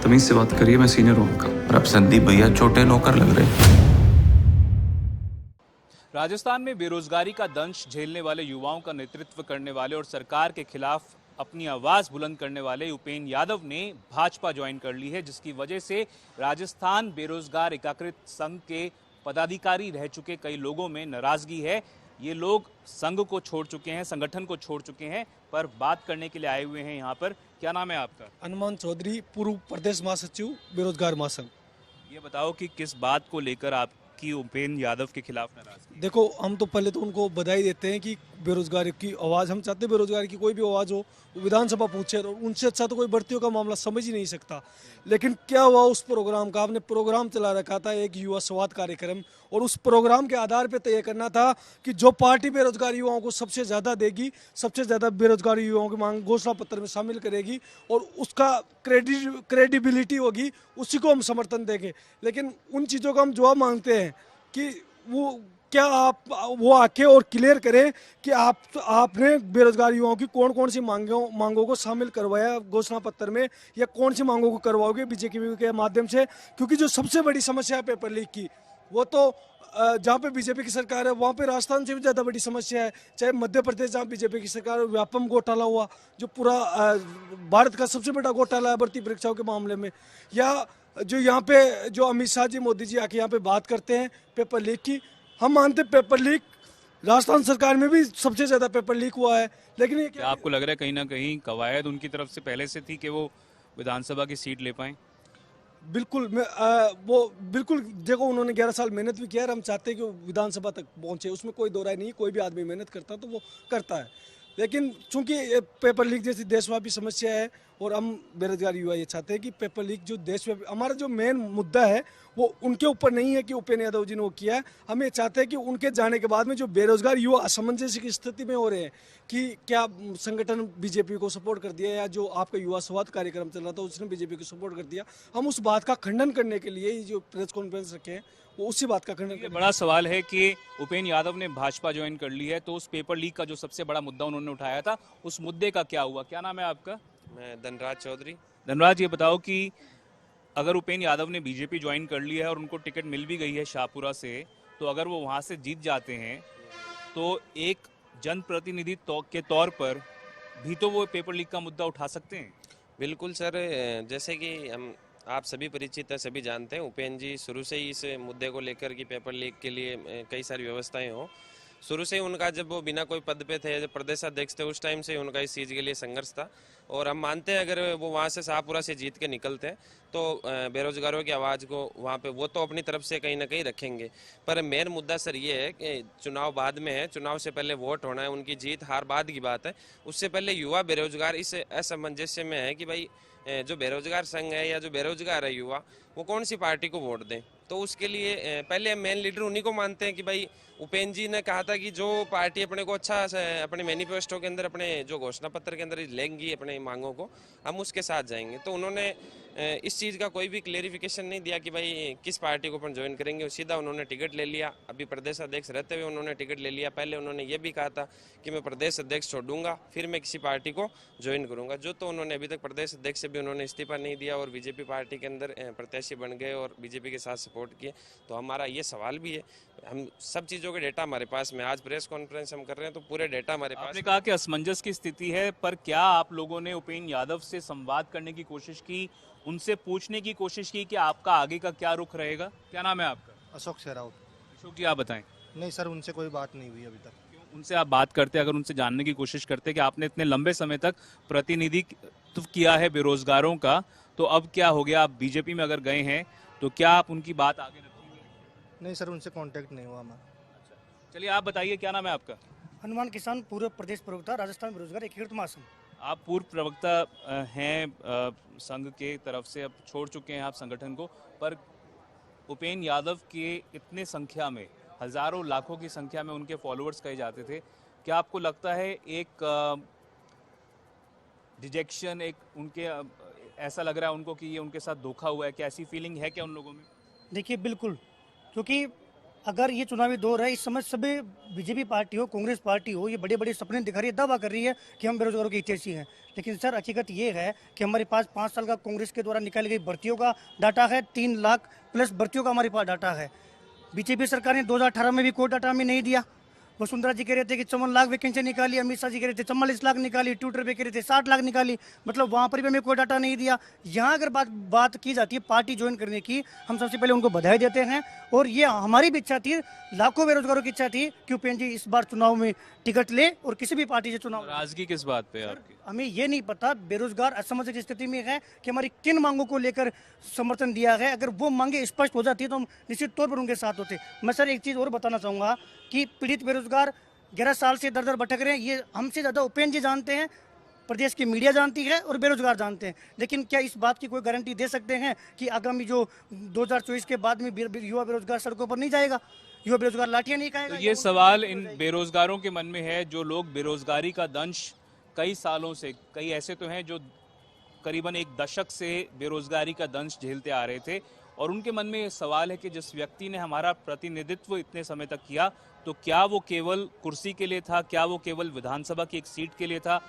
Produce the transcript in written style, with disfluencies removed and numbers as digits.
तमीज से बात करिए, मैं सीनियर हूँ आपका। और अब संदीप भैया छोटे नौकर लग रहे। राजस्थान में बेरोजगारी का दंश झेलने वाले युवाओं का नेतृत्व करने वाले और सरकार के खिलाफ अपनी आवाज बुलंद करने वाले उपेंद्र यादव ने भाजपा ज्वाइन कर ली है, जिसकी वजह से राजस्थान बेरोजगार एकीकृत संघ के पदाधिकारी रह चुके कई लोगों में नाराजगी है। ये लोग संघ को छोड़ चुके हैं, संगठन को छोड़ चुके हैं, पर बात करने के लिए आए हुए हैं यहाँ पर। क्या नाम है आपका? हनुमान चौधरी, पूर्व प्रदेश महासचिव, बेरोजगार महासंघ। ये बताओ कि किस बात को लेकर आपकी उपेंद्र यादव के खिलाफ नाराजगी? देखो, हम तो पहले तो उनको बधाई देते हैं कि बेरोजगारी की आवाज़, हम चाहते हैं बेरोजगारी की कोई भी आवाज़ हो विधानसभा पूछे, और उनसे अच्छा तो कोई भर्तियों का मामला समझ ही नहीं सकता। लेकिन क्या हुआ उस प्रोग्राम का? आपने प्रोग्राम चला रखा था एक युवा संवाद कार्यक्रम, और उस प्रोग्राम के आधार पर तय करना था कि जो पार्टी बेरोजगार युवाओं को सबसे ज़्यादा देगी, सबसे ज़्यादा बेरोजगार युवाओं की मांग घोषणा पत्र में शामिल करेगी और उसका क्रेडिबिलिटी होगी, उसी को हम समर्थन देंगे। लेकिन उन चीज़ों का हम जवाब मांगते हैं कि क्या आप वो आके और क्लियर करें कि आपने बेरोजगार युवाओं की कौन कौन सी मांगों को शामिल करवाया घोषणा पत्र में, या कौन सी मांगों को करवाओगे बीजेपी के माध्यम से? क्योंकि जो सबसे बड़ी समस्या है पेपर लीक की, वो तो जहाँ पे बीजेपी की सरकार है वहाँ पे राजस्थान से भी ज़्यादा बड़ी समस्या है। चाहे मध्य प्रदेश जहाँ बीजेपी की सरकार, व्यापम घोटाला हुआ जो पूरा भारत का सबसे बड़ा घोटाला है भर्ती परीक्षाओं के मामले में, या जो यहाँ पे जो अमित शाह जी, मोदी जी आके यहाँ पे बात करते हैं पेपर लीक की। हम मानते हैं पेपर लीक राजस्थान सरकार में भी सबसे ज़्यादा पेपर लीक हुआ है, लेकिन ये क्या आपको लग रहा है कहीं ना कहीं कवायद उनकी तरफ से पहले से थी कि वो विधानसभा की सीट ले पाएं? बिल्कुल, वो बिल्कुल, देखो उन्होंने 11 साल मेहनत भी किया है, हम चाहते हैं कि वो विधानसभा तक पहुंचे, उसमें कोई दो राय नहीं। कोई भी आदमी मेहनत करता तो वो करता है, लेकिन चूंकि पेपर लीक जैसी देशव्यापी समस्या है और हम बेरोजगार युवा ये चाहते हैं कि पेपर लीक जो देशव्यापी, हमारा जो मेन मुद्दा है वो उनके ऊपर नहीं है कि उपेंद्र यादव जी ने वो किया है। हम ये चाहते हैं कि उनके जाने के बाद में जो बेरोजगार युवा असमंजस की स्थिति में हो रहे हैं कि क्या संगठन बीजेपी को सपोर्ट कर दिया, या जो आपका युवा संवाद कार्यक्रम चल रहा था उसने बीजेपी को सपोर्ट कर दिया, हम उस बात का खंडन करने के लिए जो प्रेस कॉन्फ्रेंस रखे हैं वो उसी बात का खंडन ये करने। बड़ा सवाल है कि उपेंद्र यादव ने भाजपा ज्वाइन कर ली है, तो उस पेपर लीक का जो सबसे बड़ा मुद्दा उन्होंने उठाया था, उस मुद्दे का क्या हुआ? क्या नाम है आपका? मैं धनराज चौधरी। धनराज, ये बताओ कि अगर उपेंद्र यादव ने बीजेपी ज्वाइन कर लिया है और उनको टिकट मिल भी गई है शाहपुरा से, तो अगर वो वहाँ से जीत जाते हैं तो एक जनप्रतिनिधि के तौर पर भी तो वो पेपर लीक का मुद्दा उठा सकते हैं। बिल्कुल सर, जैसे कि हम आप सभी परिचित हैं, सभी जानते हैं, उपेंद्र जी शुरू से ही इस मुद्दे को लेकर कि पेपर लीक के लिए कई सारी व्यवस्थाएं हों, शुरू से ही उनका, जब वो बिना कोई पद पे थे, जब प्रदेश अध्यक्ष थे, उस टाइम से उनका इस चीज़ के लिए संघर्ष था। और हम मानते हैं अगर वो वहाँ से शाहपुरा से जीत के निकलते हैं तो बेरोजगारों की आवाज़ को वहाँ पे वो तो अपनी तरफ से कहीं ना कहीं रखेंगे। पर मेन मुद्दा सर ये है कि चुनाव बाद में है, चुनाव से पहले वोट होना है, उनकी जीत हार बाद की बात है। उससे पहले युवा बेरोजगार इस असमंजस्य में है कि भाई जो बेरोजगार संघ है या जो बेरोजगार है युवा, वो कौन सी पार्टी को वोट दें। तो उसके लिए पहले हम मेन लीडर उन्हीं को मानते हैं कि भाई उपेंद्र जी ने कहा था कि जो पार्टी अपने को अच्छा अपने मैनिफेस्टो के अंदर, अपने जो घोषणा पत्र के अंदर लेंगी अपने मांगों को, हम उसके साथ जाएंगे। तो उन्होंने इस चीज़ का कोई भी क्लेरिफिकेशन नहीं दिया कि भाई किस पार्टी को अपन ज्वाइन करेंगे, सीधा उन्होंने टिकट ले लिया। अभी प्रदेश अध्यक्ष रहते हुए उन्होंने टिकट ले लिया। पहले उन्होंने ये भी कहा था कि मैं प्रदेश अध्यक्ष छोड़ूंगा फिर मैं किसी पार्टी को ज्वाइन करूंगा, जो तो उन्होंने अभी तक प्रदेश अध्यक्ष से भी उन्होंने इस्तीफा नहीं दिया और बीजेपी पार्टी के अंदर प्रत्याशी बन गए और बीजेपी के साथ सपोर्ट किए। तो हमारा ये सवाल भी है, हम सब चीज़ों के डेटा हमारे पास में, आज प्रेस कॉन्फ्रेंस हम कर रहे हैं तो पूरे डेटा हमारे पास। आपने कहा कि असमंजस की स्थिति है, पर क्या आप लोगों ने उपेंद्र यादव से संवाद करने की कोशिश की, उनसे पूछने की कोशिश की कि आपका आगे का क्या रुख रहेगा? क्या नाम है आपका? अशोक सहरावत। अशोक जी, आप बताएं। नहीं सर, उनसे कोई बात नहीं हुई अभी तक। उनसे आप बात करते, अगर उनसे जानने की कोशिश करते कि आपने इतने लंबे समय तक प्रतिनिधित्व किया है बेरोजगारों का, तो अब क्या हो गया? आप बीजेपी में अगर गए हैं तो क्या आप उनकी बात आगे रखेंगे? नहीं सर, उनसे कांटेक्ट नहीं हुआ हमारा। चलिए, आप बताइए, क्या नाम है आपका? हनुमान किसान, पूर्व प्रदेश प्रवक्ता, राजस्थान बेरोजगार एकीकृत महासंघ। आप पूर्व प्रवक्ता हैं संघ के तरफ से, अब छोड़ चुके हैं आप संगठन को, पर उपेंद्र यादव के इतने संख्या में, हजारों लाखों की संख्या में उनके फॉलोअर्स कहे जाते थे, क्या आपको लगता है एक रिजेक्शन, एक उनके ऐसा लग रहा है उनको कि ये उनके साथ धोखा हुआ है? क्या ऐसी फीलिंग है क्या उन लोगों में? देखिए बिल्कुल, क्योंकि अगर ये चुनावी दौर है, इस समय सभी बीजेपी पार्टी हो, कांग्रेस पार्टी हो, ये बड़े बड़े सपने दिखा रही है, दावा कर रही है कि हम बेरोजगारों के हितैषी हैं। लेकिन सर हकीकत ये है कि हमारे पास 5 साल का कांग्रेस के द्वारा निकाली गई भर्तियों का डाटा है, 3 लाख प्लस भर्तियों का हमारे पास डाटा है। बीजेपी सरकार ने 2018 में भी कोई डाटा हमें नहीं दिया। वसुंधरा जी कह रहे थे कि 54 लाख वैकेंसी निकाली, अमित शाह जी कह रहे थे 44 लाख निकाली, ट्विटर पे कह रहे थे 60 लाख निकाली, मतलब वहाँ पर भी हमें कोई डाटा नहीं दिया। यहाँ अगर बात की जाती है पार्टी ज्वाइन करने की, हम सबसे पहले उनको बधाई देते हैं। और ये हमारी भी इच्छा थी, लाखों बेरोजगारों की इच्छा थी कि उपेंद्र जी इस बार चुनाव में टिकट ले और किसी भी पार्टी से चुनाव। नाराजगी किस बात पे है आपकी? हमें ये नहीं पता, बेरोजगार असमंजस की स्थिति में है कि हमारी किन मांगों को लेकर समर्थन दिया है। अगर वो मांगे स्पष्ट हो जाती है तो हम निश्चित तौर पर उनके साथ होते। मैं सर एक चीज़ और बताना चाहूँगा कि पीड़ित बेरोजगार 11 साल से दर दर भटक रहे हैं, ये हमसे ज़्यादा उपेंद्र जी जानते हैं, प्रदेश की मीडिया जानती है और बेरोजगार जानते हैं। लेकिन क्या इस बात की कोई गारंटी दे सकते हैं कि आगामी जो 2024 के बाद में युवा बेरोजगार सड़कों पर नहीं जाएगा, युवा बेरोजगार लाठियां नहीं खाएगा? तो ये सवाल इन बेरोजगारों के मन में है, जो लोग बेरोजगारी का दंश कई सालों से, कई ऐसे तो हैं जो करीबन 1 दशक से बेरोजगारी का दंश झेलते आ रहे थे, और उनके मन में ये सवाल है कि जिस व्यक्ति ने हमारा प्रतिनिधित्व इतने समय तक किया, तो क्या वो केवल कुर्सी के लिए था, क्या वो केवल विधानसभा की एक सीट के लिए था?